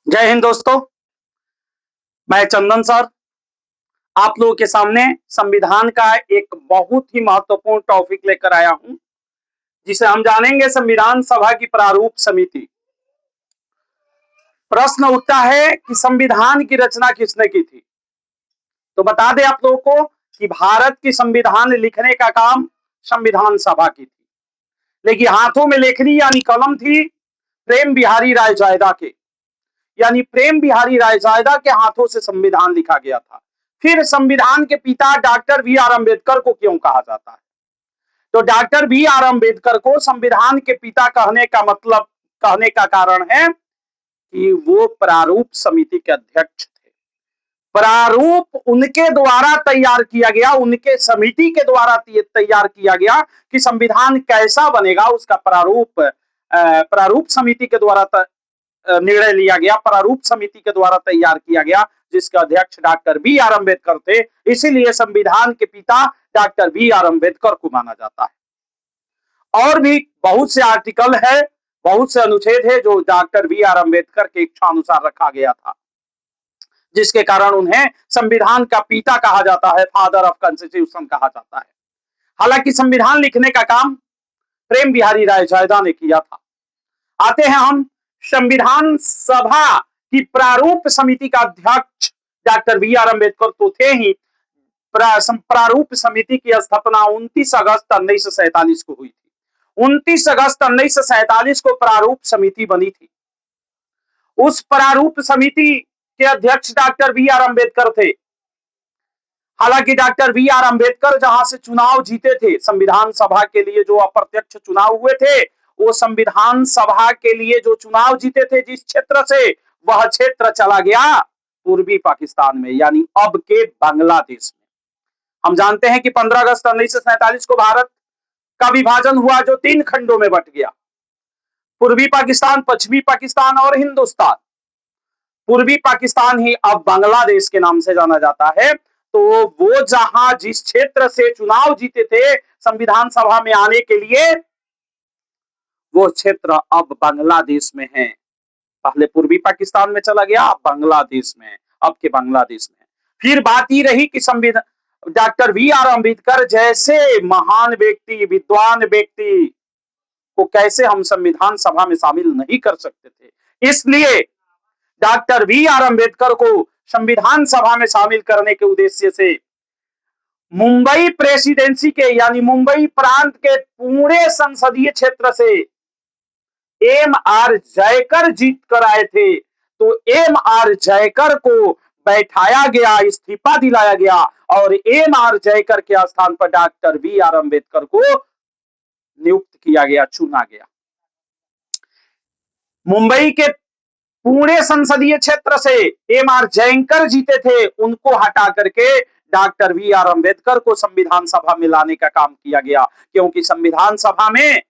जय हिंद दोस्तों। मैं चंदन सर आप लोगों के सामने संविधान का एक बहुत ही महत्वपूर्ण टॉपिक लेकर आया हूं, जिसे हम जानेंगे संविधान सभा की प्रारूप समिति। प्रश्न उठता है कि संविधान की रचना किसने की थी। तो बता दें आप लोगों को कि भारत की संविधान लिखने का काम संविधान सभा की थी, लेकिन हाथों में लेखनी यानी कलम थी प्रेम बिहारी राय जायदा के, यानी प्रेम बिहारी राय जायदा के हाथों से संविधान लिखा गया था। फिर संविधान के पिता डॉक्टर बी आर अम्बेडकर को क्यों कहा जाता है? तो डॉक्टर बी आर अम्बेडकर को संविधान के पिता कहने का मतलब, कहने का कारण है कि वो प्रारूप समिति के अध्यक्ष थे। प्रारूप उनके द्वारा तैयार किया गया, उनके समिति के द्वारा तैयार किया गया कि संविधान कैसा बनेगा, उसका प्रारूप समिति के द्वारा निर्णय लिया गया, प्रारूप समिति के द्वारा तैयार किया गया, जिसके अध्यक्ष डॉक्टर बी आर अम्बेडकर थे। इसीलिए संविधान के पिता डॉक्टर बी आर अम्बेडकर को माना जाता है। और भी बहुत से आर्टिकल है, बहुत से अनुच्छेद है जो डॉक्टर बी आर अम्बेडकर के इच्छा अनुसार रखा गया था, जिसके कारण उन्हें संविधान का पिता कहा जाता है, फादर ऑफ कॉन्स्टिट्यूशन कहा जाता है। हालांकि संविधान लिखने का काम प्रेम बिहारी राय जायदा ने किया था। आते हैं हम संविधान सभा की प्रारूप समिति का अध्यक्ष डॉक्टर बी आर अम्बेडकर तो थे ही। प्रारूप समिति की स्थापना 29 अगस्त 1947 को हुई थी। 29 अगस्त 1947 को प्रारूप समिति बनी थी। उस प्रारूप समिति के अध्यक्ष डॉक्टर बी आर अम्बेडकर थे। हालांकि डॉक्टर बी आर अम्बेडकर जहां से चुनाव जीते थे, संविधान सभा के लिए जो अप्रत्यक्ष चुनाव हुए थे, वो संविधान सभा के लिए जो चुनाव जीते थे जिस क्षेत्र से, वह क्षेत्र चला गया पूर्वी पाकिस्तान में, यानी अब के बांग्लादेश में। हम जानते हैं कि 15 अगस्त 1947 को भारत का विभाजन हुआ, जो 3 खंडों में बट गया, पूर्वी पाकिस्तान, पश्चिमी पाकिस्तान और हिंदुस्तान। पूर्वी पाकिस्तान ही अब बांग्लादेश के नाम से जाना जाता है। तो वो जहां जिस क्षेत्र से चुनाव जीते थे संविधान सभा में आने के लिए, वो क्षेत्र अब बांग्लादेश में है। पहले पूर्वी पाकिस्तान में चला गया, अब बांग्लादेश में, अब के बांग्लादेश में। फिर बात ये रही कि संविधान डॉक्टर बी आर अम्बेडकर जैसे महान व्यक्ति, विद्वान व्यक्ति को कैसे हम संविधान सभा में शामिल नहीं कर सकते थे। इसलिए डॉक्टर बी आर अम्बेडकर को संविधान सभा में शामिल करने के उद्देश्य से मुंबई प्रेसिडेंसी के, यानी मुंबई प्रांत के पूरे संसदीय क्षेत्र से एम आर जयकर जीत कर आए थे। तो एम आर जयकर को बैठाया गया, इस्तीफा दिलाया गया और एम आर जयकर के स्थान पर डॉक्टर बी आर अम्बेडकर को नियुक्त किया गया, चुना गया। मुंबई के पूरे संसदीय क्षेत्र से एम आर जयकर जीते थे, उनको हटा करके डॉक्टर बी आर अम्बेडकर को संविधान सभा में लाने का काम किया गया, क्योंकि संविधान सभा में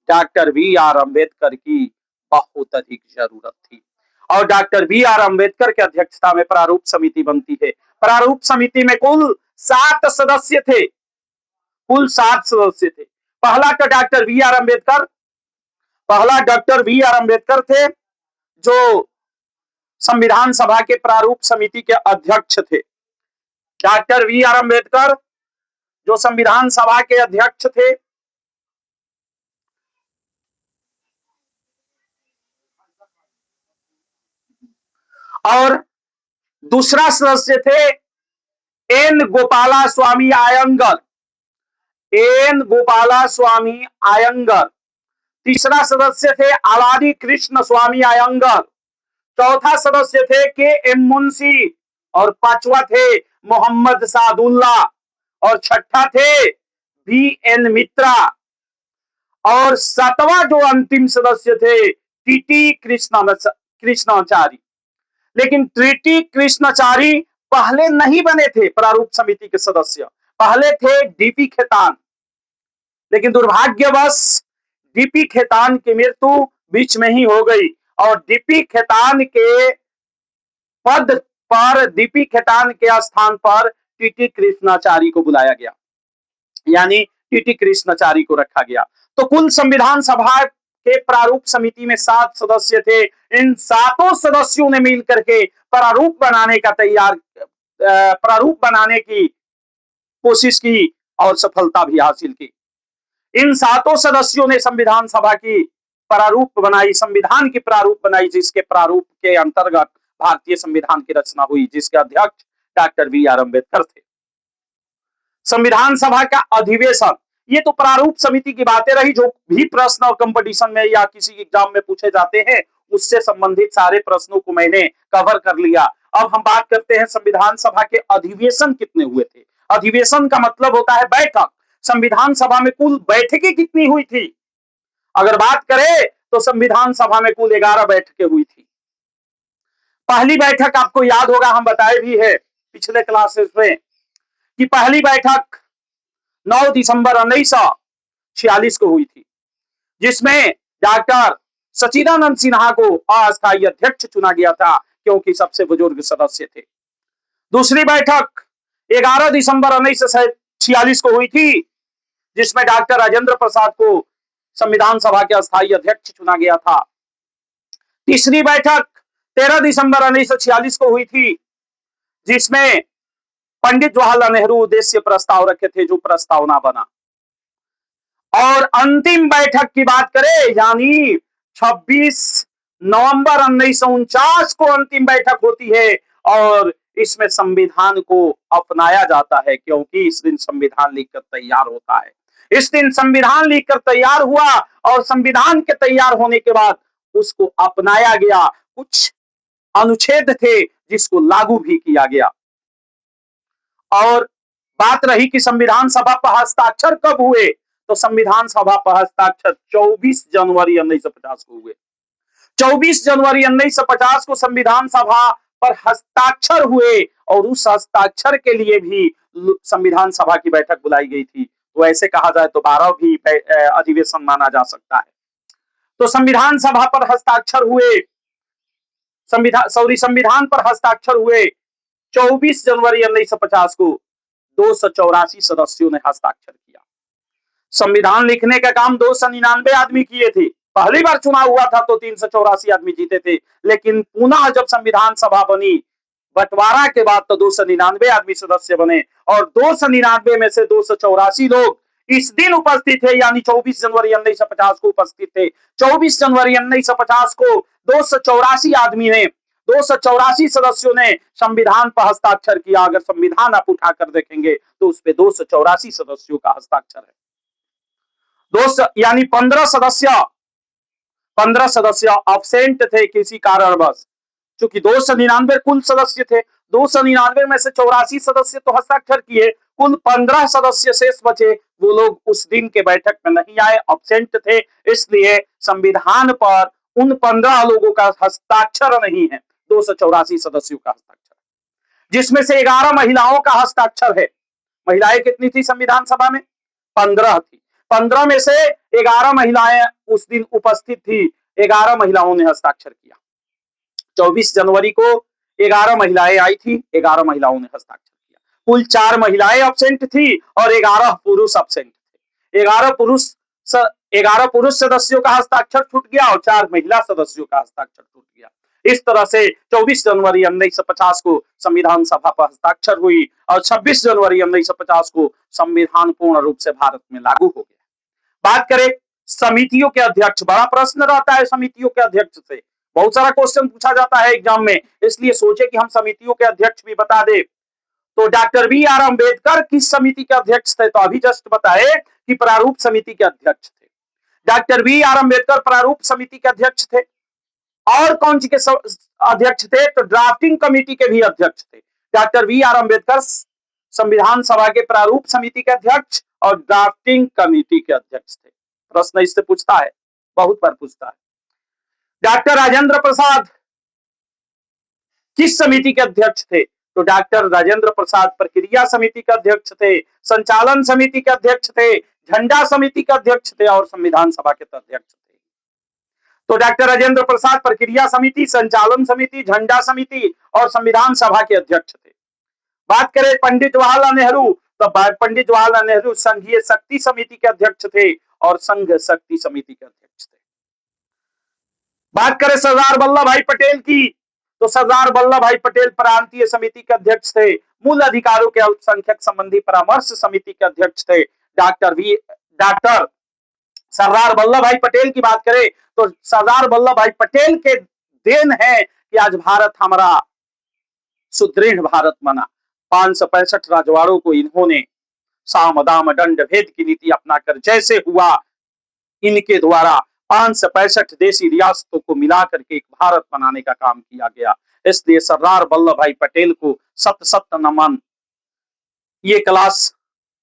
डॉक्टर बी आर अम्बेडकर की बहुत अधिक जरूरत थी। और डॉक्टर बी आर अम्बेडकर की अध्यक्षता में प्रारूप समिति बनती है। प्रारूप समिति में कुल 7 सदस्य थे, कुल 7 सदस्य थे। पहला तो डॉक्टर बी आर अम्बेडकर, पहला डॉक्टर बी आर अम्बेडकर थे जो संविधान सभा के प्रारूप समिति के अध्यक्ष थे। डॉक्टर बी आर अम्बेडकर जो संविधान सभा के अध्यक्ष थे, और दूसरा सदस्य थे एन गोपाला स्वामी आयंगर, एन गोपाला स्वामी आयंगर। तीसरा सदस्य थे अलादी कृष्ण स्वामी आयंगर। चौथा सदस्य थे के एम मुंशी और पांचवा थे मोहम्मद सादुल्ला और छठा थे बी एन मित्रा और सातवां जो अंतिम सदस्य थे टीटी कृष्णाचारी। लेकिन टीटी कृष्णाचारी पहले नहीं बने थे प्रारूप समिति के सदस्य, पहले थे डीपी खेतान। लेकिन दुर्भाग्यवश डीपी खेतान की मृत्यु बीच में ही हो गई और डीपी खेतान के पद पर, डीपी खेतान के स्थान पर टीटी कृष्णाचारी को बुलाया गया, यानी टीटी कृष्णाचारी को रखा गया। तो कुल संविधान सभा के प्रारूप समिति में 7 सदस्य थे। इन सातों सदस्यों ने मिल करके प्रारूप बनाने की कोशिश की और सफलता भी हासिल की। इन सातों सदस्यों ने संविधान सभा की प्रारूप बनाई, संविधान की प्रारूप बनाई, जिसके प्रारूप के अंतर्गत भारतीय संविधान की रचना हुई, जिसके अध्यक्ष डॉक्टर बी.आर. अम्बेडकर थे। संविधान सभा का अधिवेशन, ये तो प्रारूप समिति की बातें रही, जो भी प्रश्न और कंपटीशन में या किसी एग्जाम में पूछे जाते हैं उससे संबंधित सारे प्रश्नों को मैंने कवर कर लिया। अब हम बात करते हैं संविधान सभा के अधिवेशन कितने हुए थे। अधिवेशन का मतलब होता है बैठक। संविधान सभा में कुल बैठकें कितनी हुई थी? अगर बात करें तो संविधान सभा में कुल 11 बैठकें हुई थी। पहली बैठक आपको याद होगा, हम बताए भी है पिछले क्लासेस में कि पहली बैठक 9 दिसंबर 1946 को हुई थी, जिसमें डॉक्टर सचिदानंद सिन्हा को अस्थायी अध्यक्ष चुना गया था, क्योंकि सबसे बुजुर्ग सदस्य थे। दूसरी बैठक 11 दिसंबर 1946 को हुई थी, जिसमें डॉक्टर राजेंद्र प्रसाद को संविधान सभा के अस्थायी अध्यक्ष चुना गया था। तीसरी बैठक 13 दिसंबर 1946 को हुई थी, जिसमें पंडित जवाहरलाल नेहरू उद्देश्य प्रस्ताव रखे थे, जो प्रस्तावना बना। और अंतिम बैठक की बात करें, यानी 26 नवंबर 1949 को अंतिम बैठक होती है और इसमें संविधान को अपनाया जाता है, क्योंकि इस दिन संविधान लिखकर तैयार होता है। इस दिन संविधान लिखकर तैयार हुआ और संविधान के तैयार होने के बाद उसको अपनाया गया। कुछ अनुच्छेद थे जिसको लागू भी किया गया। और बात रही कि संविधान सभा पर हस्ताक्षर कब हुए, तो संविधान सभा पर हस्ताक्षर 24 जनवरी 1950 को हुए। 24 जनवरी 1950 को संविधान सभा पर हस्ताक्षर हुए और उस हस्ताक्षर के लिए भी संविधान सभा की बैठक बुलाई गई थी। तो ऐसे कहा जाए तो 12 भी अधिवेशन माना जा सकता है। तो संविधान सभा पर हस्ताक्षर हुए, संविधान पर हस्ताक्षर हुए 24 जनवरी 1950 को 284 सदस्यों ने हस्ताक्षर किया। संविधान लिखने का काम 299 आदमी किए थे। पहली बार चुनाव हुआ था तो 384 आदमी जीते थे, लेकिन पुनः जब संविधान सभा बनी बंटवारा के बाद तो 299 आदमी सदस्य बने और 299 में से 284 लोग इस दिन उपस्थित थे, यानी 24 जनवरी 1950 को उपस्थित थे। 24 जनवरी 1950 को 284 आदमी ने 284 सदस्यों ने संविधान पर हस्ताक्षर किया। अगर संविधान आप उठाकर देखेंगे तो उस पे 284 सदस्यों का हस्ताक्षर है। यानी 15 सदस्य अब्सेंट थे किसी कारणवश, क्योंकि 299 कुल सदस्य थे। 299 में से 84 सदस्य तो हस्ताक्षर किए, कुल 15 सदस्य शेष बचे। वो लोग उस दिन के बैठक में नहीं आए, अब्सेंट थे, इसलिए संविधान पर उन 15 लोगों का हस्ताक्षर नहीं है, 284 सदस्यों का हस्ताक्षर, जिसमें से 11 महिलाओं का हस्ताक्षर है। महिलाएं कितनी थी संविधान सभा में? 15 थी। 15 में से 11 महिलाएं उस दिन उपस्थित थी, 11 महिलाओं ने हस्ताक्षर किया। 24 जनवरी को 11 महिलाएं आई थी, 11 महिलाओं ने हस्ताक्षर किया। कुल 4 महिलाएं अब्सेंट थी और 11 पुरुष अब्सेंट थे। 11 पुरुष सदस्यों का हस्ताक्षर छूट गया और 4 महिला सदस्यों का हस्ताक्षर छूट गया। इस तरह से 24 जनवरी 1950 को संविधान सभा पर हस्ताक्षर हुई और 26 जनवरी 1950 को संविधान पूर्ण रूप से भारत में लागू हो गया। बात करें समितियों के अध्यक्ष, बड़ा प्रश्न रहता है समितियों के अध्यक्ष से, बहुत सारा क्वेश्चन पूछा जाता है एग्जाम में, इसलिए सोचे कि हम समितियों के अध्यक्ष भी बता दे। तो डॉक्टर बी.आर. अम्बेडकर किस समिति के अध्यक्ष थे? तो अभी जस्ट बताए कि प्रारूप समिति के अध्यक्ष थे। Doctor B R. अम्बेडकर प्रारूप समिति के अध्यक्ष थे। और कौन सी के अध्यक्ष थे? तो ड्राफ्टिंग कमेटी के भी अध्यक्ष थे। Doctor B R. अम्बेडकर संविधान सभा के प्रारूप समिति के अध्यक्ष और ड्राफ्टिंग कमेटी के अध्यक्ष थे। प्रश्न इससे पूछता है, बहुत बार पूछता है। डॉक्टर राजेंद्र प्रसाद किस समिति के अध्यक्ष थे? तो डॉक्टर राजेंद्र प्रसाद प्रक्रिया समिति के अध्यक्ष थे, संचालन समिति के अध्यक्ष थे, झंडा समिति के अध्यक्ष थे और संविधान सभा के अध्यक्ष थे। तो डॉक्टर राजेंद्र प्रसाद प्रक्रिया समिति, संचालन समिति, झंडा समिति और संविधान सभा के अध्यक्ष थे। बात करें पंडित जवाहरलाल नेहरू, तो पंडित जवाहरलाल नेहरू संघीय शक्ति समिति के अध्यक्ष थे और संघ शक्ति समिति के अध्यक्ष थे। बात करें सरदार वल्लभ भाई पटेल की, तो सरदार वल्लभ भाई पटेल प्रांतीय समिति के अध्यक्ष थे, मूल अधिकारों के अल्पसंख्यक संबंधी परामर्श समिति के अध्यक्ष थे। डॉक्टर सरदार वल्लभ भाई पटेल की बात करें तो सरदार वल्लभ भाई पटेल के देन है कि आज भारत हमारा सुदृढ़ भारत बना। 565 राजवाड़ों को इन्होंने साम दाम दंड भेद की नीति अपनाकर जैसे हुआ इनके द्वारा 565 देशी रियासतों को मिलाकर के एक भारत बनाने का काम किया गया। इसलिए सरदार वल्लभ भाई पटेल को सत सत नमन। ये क्लास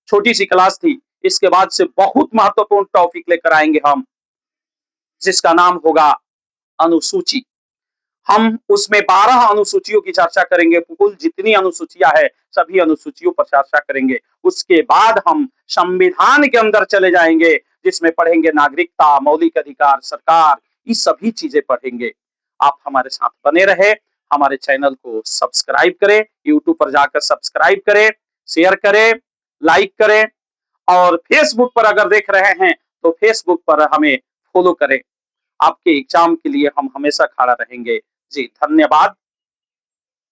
छोटी सी क्लास थी, इसके बाद से बहुत महत्वपूर्ण टॉपिक लेकर आएंगे हम, जिसका नाम होगा अनुसूची। हम उसमें 12 अनुसूचियों की चर्चा करेंगे, कुल जितनी अनुसूचियां है सभी अनुसूचियों पर चर्चा करेंगे। उसके बाद हम संविधान के अंदर चले जाएंगे, जिसमें पढ़ेंगे नागरिकता, मौलिक अधिकार, सरकार, ये सभी चीजें पढ़ेंगे। आप हमारे साथ बने रहे, हमारे चैनल को सब्सक्राइब करें, यूट्यूब पर जाकर सब्सक्राइब करें, शेयर करें, लाइक करें, और फेसबुक पर अगर देख रहे हैं तो फेसबुक पर हमें फॉलो करें। आपके एग्जाम के लिए हम हमेशा खड़ा रहेंगे। जी धन्यवाद।